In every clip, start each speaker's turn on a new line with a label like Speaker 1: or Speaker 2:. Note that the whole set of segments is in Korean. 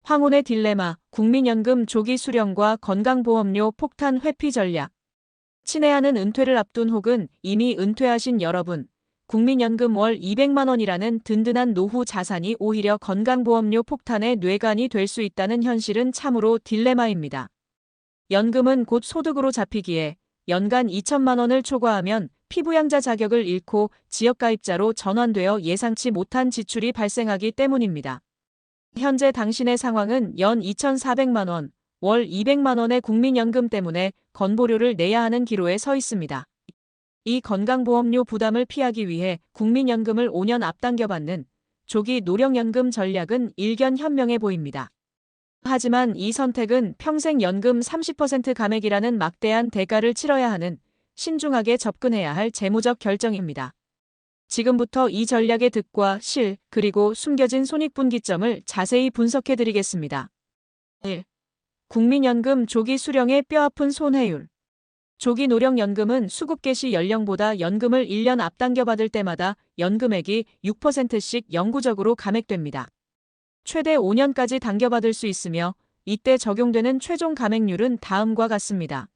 Speaker 1: 황혼의 딜레마, 국민연금 조기 수령과 건강보험료 폭탄 회피 전략. 친애하는 은퇴를 앞둔 혹은 이미 은퇴하신 여러분, 국민연금 월 200만 원이라는 든든한 노후 자산이 오히려 건강보험료 폭탄의 뇌관이 될 수 있다는 현실은 참으로 딜레마입니다. 연금은 곧 소득으로 잡히기에 연간 2천만 원을 초과하면 피부양자 자격을 잃고 지역가입자로 전환되어 예상치 못한 지출이 발생하기 때문입니다. 현재 당신의 상황은 연 2,400만 원, 월 200만 원의 국민연금 때문에 건보료를 내야 하는 기로에 서 있습니다. 이 건강보험료 부담을 피하기 위해 국민연금을 5년 앞당겨 받는 조기 노령연금 전략은 일견현명해 보입니다. 하지만 이 선택은 평생 연금 30% 감액이라는 막대한 대가를 치러야 하는 신중하게 접근해야 할 재무적 결정입니다. 지금부터 이 전략의 득과 실, 그리고 숨겨진 손익분기점을 자세히 분석해 드리겠습니다. 1. 국민연금 조기 수령의 뼈아픈 손해율. 조기 노령연금은 수급 개시 연령보다 연금을 1년 앞당겨 받을 때마다 연금액이 6%씩 영구적으로 감액됩니다. 최대 5년까지 당겨받을 수 있으며 이때 적용되는 최종 감액률은 다음과 같습니다.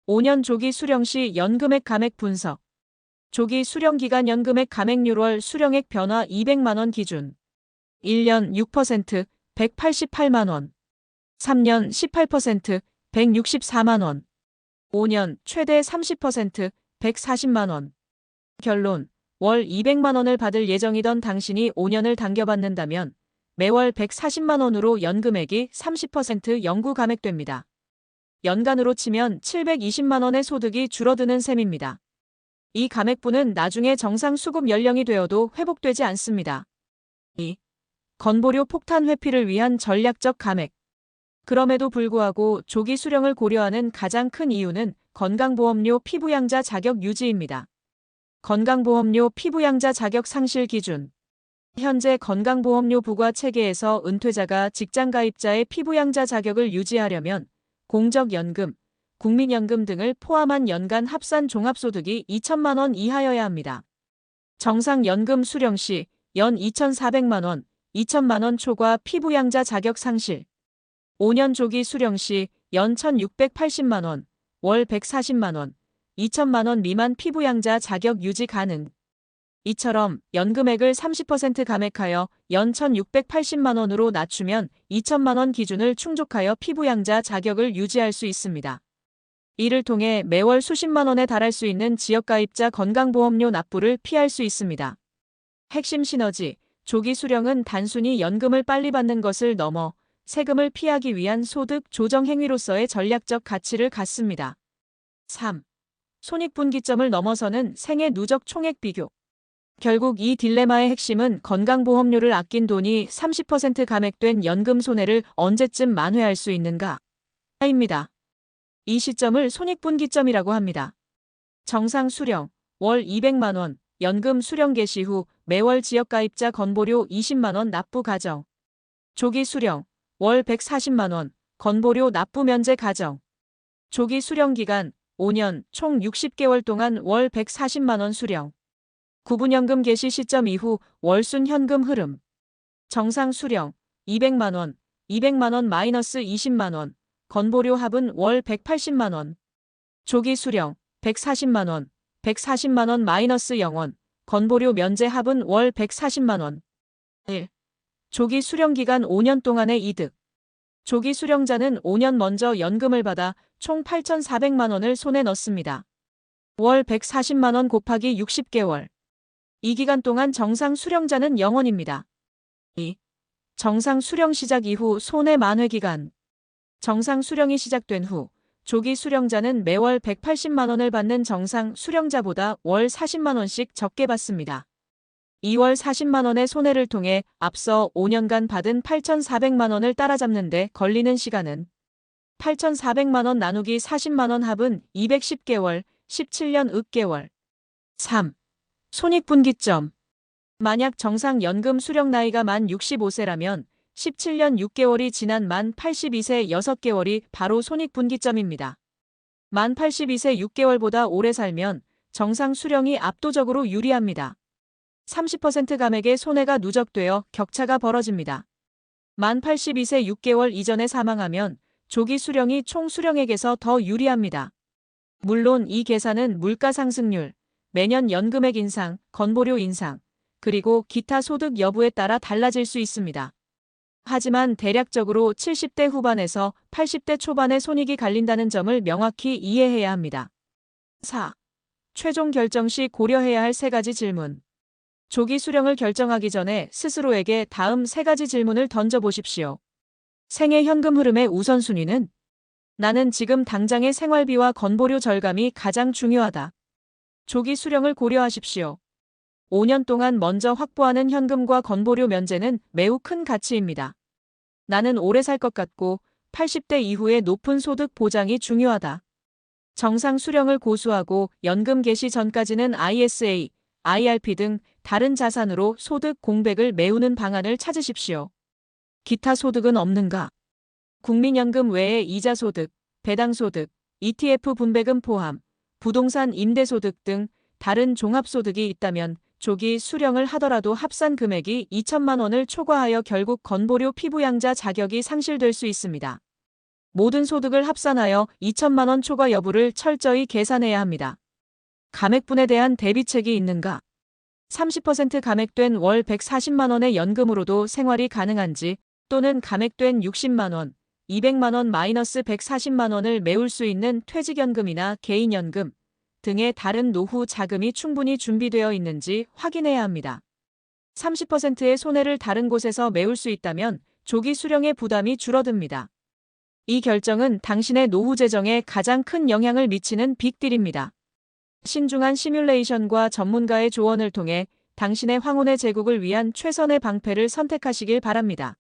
Speaker 1: 5년 조기 수령 시 연금액 감액 분석. 조기 수령 기간 연금액 감액률 월 수령액 변화 200만 원 기준. 1년 6%, 188만 원. 3년 18%, 164만 원. 5년 최대 30%, 140만 원. 결론, 월 200만 원을 받을 예정이던 당신이 5년을 당겨받는다면 매월 140만 원으로 연금액이 30% 영구 감액됩니다. 연간으로 치면 720만 원의 소득이 줄어드는 셈입니다. 이 감액분은 나중에 정상 수급 연령이 되어도 회복되지 않습니다. 2. 건보료 폭탄 회피를 위한 전략적 감액. 그럼에도 불구하고 조기 수령을 고려하는 가장 큰 이유는 건강보험료 피부양자 자격 유지입니다. 건강보험료 피부양자 자격 상실 기준. 현재 건강보험료 부과 체계에서 은퇴자가 직장가입자의 피부양자 자격을 유지하려면 공적연금, 국민연금 등을 포함한 연간 합산 종합소득이 2천만 원 이하여야 합니다. 정상 연금 수령 시 연 2,400만 원, 2천만 원 초과 피부양자 자격 상실. 5년 조기 수령 시 연 1,680만 원, 월 140만 원, 2천만 원 미만 피부양자 자격 유지 가능. 이처럼 연금액을 30% 감액하여 연 1,680만 원으로 낮추면 2천만 원 기준을 충족하여 피부양자 자격을 유지할 수 있습니다. 이를 통해 매월 수십만 원에 달할 수 있는 지역가입자 건강보험료 납부를 피할 수 있습니다. 핵심 시너지, 조기 수령은 단순히 연금을 빨리 받는 것을 넘어 세금을 피하기 위한 소득 조정 행위로서의 전략적 가치를 갖습니다. 3. 손익분기점을 넘어서는 생애 누적 총액 비교. 결국 이 딜레마의 핵심은 건강보험료를 아낀 돈이 30% 감액된 연금 손해를 언제쯤 만회할 수 있는가? 입니다. 이 시점을 손익분기점이라고 합니다. 정상 수령, 월 200만 원, 연금 수령 개시 후 매월 지역가입자 건보료 20만 원 납부 가정. 조기 수령, 월 140만 원, 건보료 납부 면제 가정. 조기 수령 기간, 5년, 총 60개월 동안 월 140만 원 수령. 구분연금 개시 시점 이후 월순 현금 흐름. 정상 수령, 200만 원, 200만 원 마이너스 20만 원. 건보료 합은 월 180만 원. 조기 수령, 140만 원, 140만 원 마이너스 0원. 건보료 면제 합은 월 140만 원. 1. 조기 수령 기간 5년 동안의 이득. 조기 수령자는 5년 먼저 연금을 받아 총 8,400만 원을 손에 넣습니다. 월 140만 원 곱하기 60개월. 이 기간 동안 정상 수령자는 0원입니다. 2. 정상 수령 시작 이후 손해 만회 기간. 정상 수령이 시작된 후 조기 수령자는 매월 180만 원을 받는 정상 수령자보다 월 40만 원씩 적게 받습니다. 2월 40만 원의 손해를 통해 앞서 5년간 받은 8,400만 원을 따라잡는 데 걸리는 시간은 8,400만 원 나누기 40만 원 합은 210개월, 17년 읍개월. 3. 손익분기점. 만약 정상 연금 수령 나이가 만 65세라면 17년 6개월이 지난 만 82세 6개월이 바로 손익분기점입니다. 만 82세 6개월보다 오래 살면 정상 수령이 압도적으로 유리합니다. 30% 감액의 손해가 누적되어 격차가 벌어집니다. 만 82세 6개월 이전에 사망하면 조기 수령이 총 수령액에서 더 유리합니다. 물론 이 계산은 물가 상승률, 매년 연금액 인상, 건보료 인상, 그리고 기타 소득 여부에 따라 달라질 수 있습니다. 하지만 대략적으로 70대 후반에서 80대 초반의 손익이 갈린다는 점을 명확히 이해해야 합니다. 4. 최종 결정 시 고려해야 할 3가지 질문. 조기 수령을 결정하기 전에 스스로에게 다음 3가지 질문을 던져보십시오. 생애 현금 흐름의 우선순위는? 나는 지금 당장의 생활비와 건보료 절감이 가장 중요하다. 조기 수령을 고려하십시오. 5년 동안 먼저 확보하는 현금과 건보료 면제는 매우 큰 가치입니다. 나는 오래 살 것 같고 80대 이후의 높은 소득 보장이 중요하다. 정상 수령을 고수하고 연금 개시 전까지는 ISA, IRP 등 다른 자산으로 소득 공백을 메우는 방안을 찾으십시오. 기타 소득은 없는가? 국민연금 외에 이자소득, 배당소득, ETF 분배금 포함, 부동산 임대소득 등 다른 종합소득이 있다면 조기 수령을 하더라도 합산 금액이 2천만 원을 초과하여 결국 건보료 피부양자 자격이 상실될 수 있습니다. 모든 소득을 합산하여 2천만 원 초과 여부를 철저히 계산해야 합니다. 감액분에 대한 대비책이 있는가? 30% 감액된 월 140만 원의 연금으로도 생활이 가능한지, 또는 감액된 60만 원, 200만 원 마이너스 140만 원을 메울 수 있는 퇴직연금이나 개인연금 등의 다른 노후 자금이 충분히 준비되어 있는지 확인해야 합니다. 30%의 손해를 다른 곳에서 메울 수 있다면 조기 수령의 부담이 줄어듭니다. 이 결정은 당신의 노후 재정에 가장 큰 영향을 미치는 빅딜입니다. 신중한 시뮬레이션과 전문가의 조언을 통해 당신의 황혼의 제국을 위한 최선의 방패를 선택하시길 바랍니다.